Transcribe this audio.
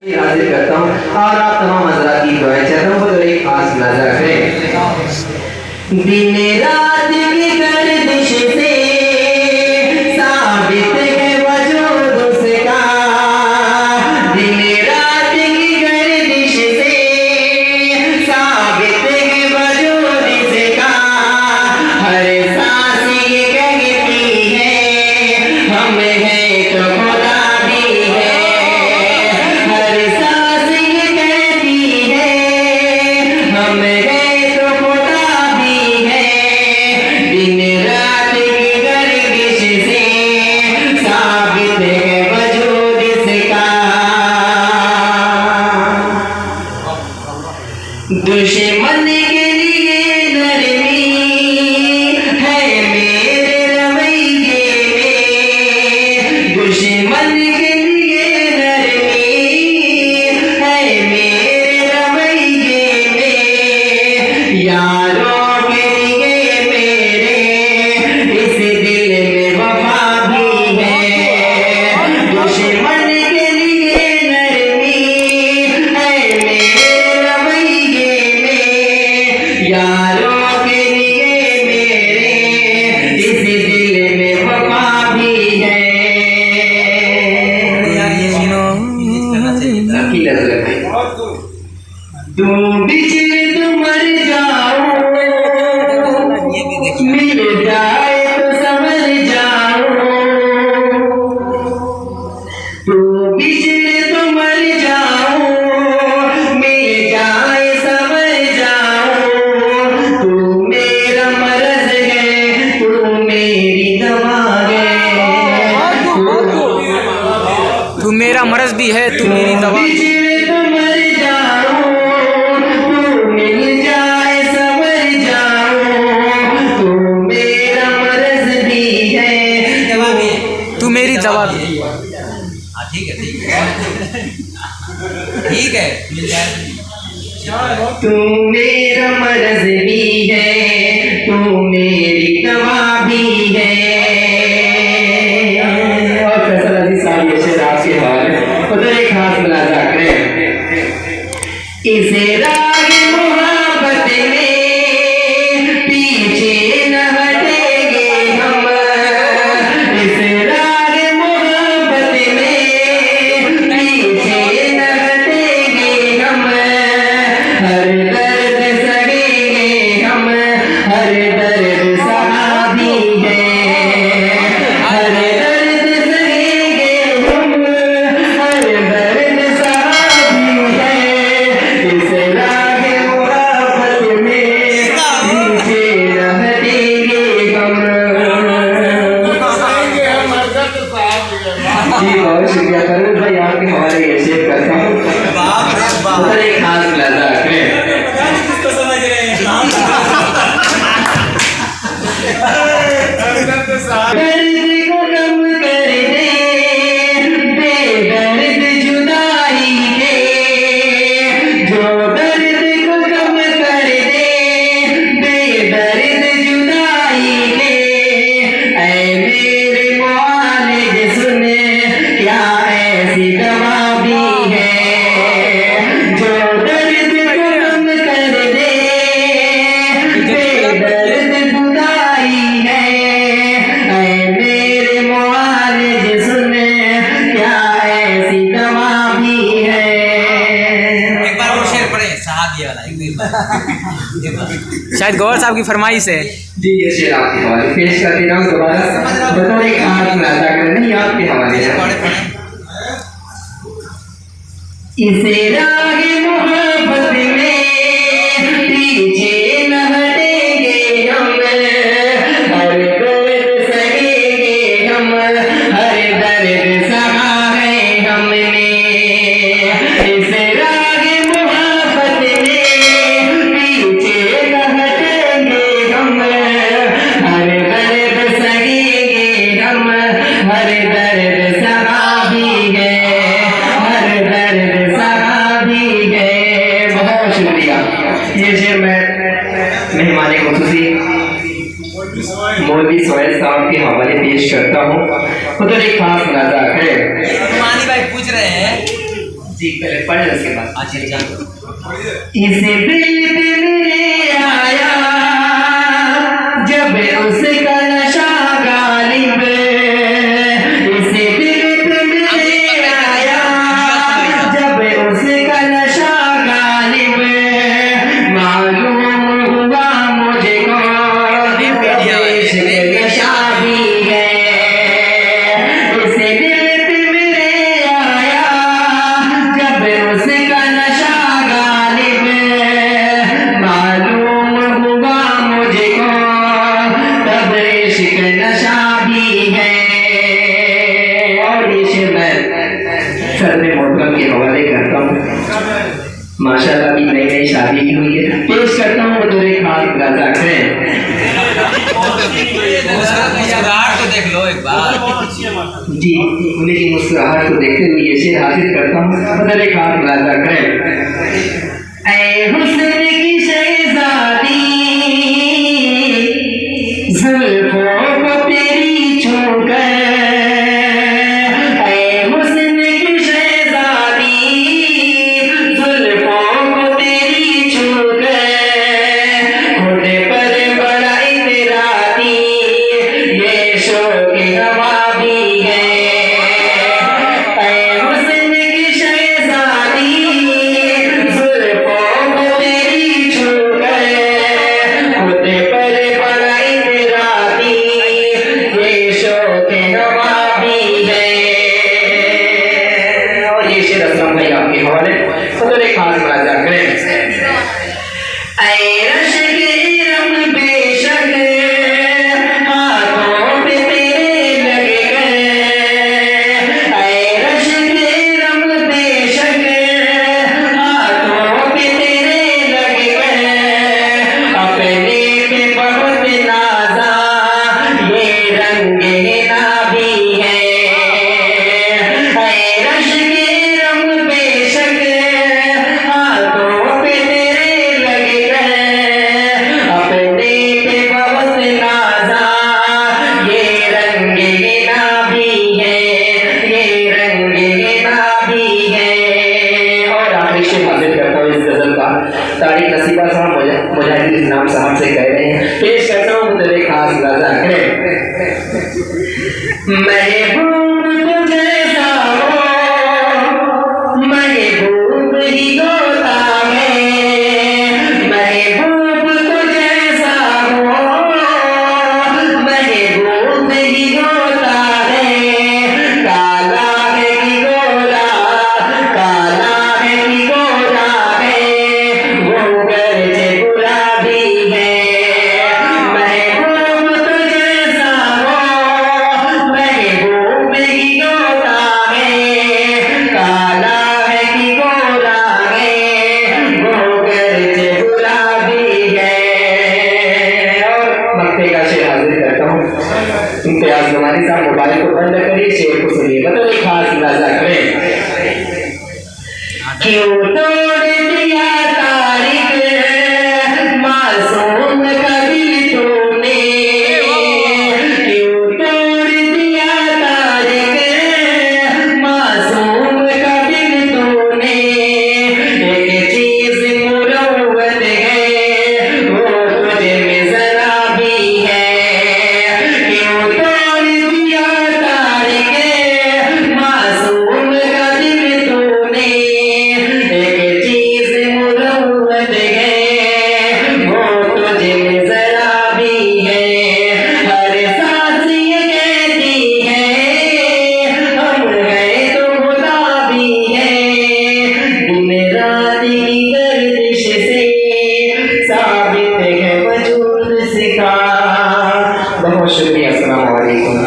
हाजिर करता हूँ और आप तमाम हज़रात की दुआएं चाहता हूँ। तो एक खास मुलाज़ा करें। दिन रात की गर्दिश से साबित है वजूद उसका, दिन रात की गर्दिश से साबित है वजूद उसका। हर सांस ये कहती है हम हैं तो खुदा भी है, हर सांस ये कहती है हम हैं तो खुदा भी है। दिन रात की गर्दिश से साबित है वजूद इसका। दुश्मन के लिए नरमी है मेरे रवैये में, दुश्मन के लिए नरमी है मेरे रवैये में। यारों के लिए मेरे इस दिल में वफा भी है, दुश्मन के लिए नरमी है मेरे रवैये में। यारों के लिए मेरे इस दिल में वफा भी है। तू बिछड़ तो मर जाओ, मिल जाए तो समझ जाओ। तू बिछड़ तो मर जाओ, मिल जाए समझ जाओ। तू मेरा मर्ज है, तू मेरी दवा है। तू मेरा मर्ज भी है, तू मेरी दवा। बिछड़ तो मर जाओ, तू मिल जाए समझ जाओ। तू मेरा मर्ज भी है, तू मेरी दवा भी है। हाँ ठीक है ठीक है मिल जाए। तू मेरा मर्ज भी है, तू मेरी दवा भी है। और फैसल अजीज साहब ये शेर आपके हवाले उधर एक खास मुलाज़ा करें। इसे राग मोहब्बत में पीछे न हटेंगे हम, इसे राग मोहब्बत में पीछे न हटेंगे हम। हर दर्द सहेंगे हम, हर दर्द सहा भी है, हर दर्द सहेंगे हम, हर दर्द सहा भी है। इस राग मोहब्बत में पीछे न हटेंगे हम। जी बहुत शुक्रिया करूँ भाई, आपके हमारे ये शेर करता हूँ। उधर एक खास मुलाज़ा करें। किसको समझ रहे हैं? दर्द को कम कर दे बेदर्द जुदाई के, जो दर्द को कम कर दे बेदर्द जुदाई के। ऐ मेरे मुआलिज सुन क्या ऐसी दवा भी है, जो दर्द को कम कर दे बेदर्द जुदाई है। ऐ मेरे मुआलिज सुन क्या ऐसी दवा भी है। एक बार वो शेर पढ़े सहाबी वाला एक बार। शायद गौर साहब की फरमाइश है। जी ये शेर आपके हवाले पेश कर दे रहा हूँ दोबारा। बताओ एक खास मुलाज़ा करें, नहीं आपके हवाले है। पढ़े पढ़े इसे राग मोहब्बत में पीछे न हटेंगे हम, हर दर्द सहेंगे हम, हर दर्द सहा है हमने। इस राग मोहब्बत में पीछे न हटेंगे हम, हर दर्द सहेंगे हम, हर दर्द सहा भी है, हर दर्द सहा भी है। बहुत शुक्रिया। ये शेर मैं मेहमान खुसूसी मौलवी सोहेल साहब के हवाले पेश करता हूँ। उधर एक खास मुलाज़ा है। मानी भाई पूछ रहे हैं जी पहले पढ़े उसके बाद। अच्छा चलो इस दिल पे मेरे आया जब उसका नशा गालिब, इस दिल पे मेरे आया जब उसका नशा गालिब, मालूम हुआ मुझको इश्क नशा भी है। इस दिल पे मेरे आया जब उसका नशा गालिब, मालूम हुआ मुझको तब इश्क नशा भी है। और ये शेर मैं सर्द मोहतरम के हवाले करता हूँ। माशाल्लाह अभी नई नई शादी की हुई है। पेश करता हूँ बतौर खास राजा करें। उसका मुस्कुराहट तो देख लो एक बार। जी उन्हीं की मुस्कुराहट को देखते हुए ये शेर हासिल करता हूँ बतौर खास राजा करें। ऐ हुस्न की शहज़ादी ज़ुल्फ़ों को तेरी छूकर, ऐ हुस्न की शहज़ादी ज़ुल्फ़ों को तेरी छूकर, खुद पर बड़ाई तेरा दी ये शौक़ नवाबी है। ऐ हुस्न की शहज़ादी ज़ुल्फ़ों को तेरी छूकर, खुद पर बड़ाई तेरा दी ये शौक़ नवाबी है। और ये शेर असलम भाई आपके हवाले बतौर खास मुलाजा करें। ऐ रश के रंग बेशक हाथों पे तेरे लग गए, ऐ रश के रंग बेशक हाथों पे तेरे लग गए, अपने पे बहुत नाज़ा ये रंगे नाभी है। ऐ रश के रंग बेशक हाथों पे तेरे लग गए, अपने पे बहुत नाज़ा ये रंगे नाभी है, ये रंगे नाभी है। और आखिरी शेर हासिल करता हूँ इस गजल का। तारिक नसीबा साहब मुजाहिद इस्लाम साहब से कह रहे हैं। पेश करता हूँ तेरे खास राजा करें। महबूब तुझे सारो महबूब ही होता है, महबूब तुझे सारो महबूब ही होता है। काला है कि गोरा, काला है कि गोरा है, वो गर्जे गुलाबी है। महबूब तुझे सारो महबूब ही होता है, काला है कि गोरा है, वो गर्जे गुलाबी है। और मक्ते का शेर हाजिर करता हूँ। इम्तियाज गमानी साहब मोबाइल को बंद करिए, शेर को सुनिए मतलब एक खास अंदाजा करें। क्यों तोड़ दिया तारीख मासूम का दिल तूने, क्यों तोड़ दिया तारीख मासूम का दिल तूने। एक चीज मुरव्वत है वो तुझे में जरा भी है, क्यों तोड़ दिया तारीख मासूम का दिल तूने। एक चीज मुरव्वत है वो तुझे में जरा भी है, हर सांस ये कहती है हम हैं तो खुदा भी है। दिन रात की गर्दिश से साबित है वजूद सिखा। बहुत शुक्रिया, अस्सलाम वालेकुम।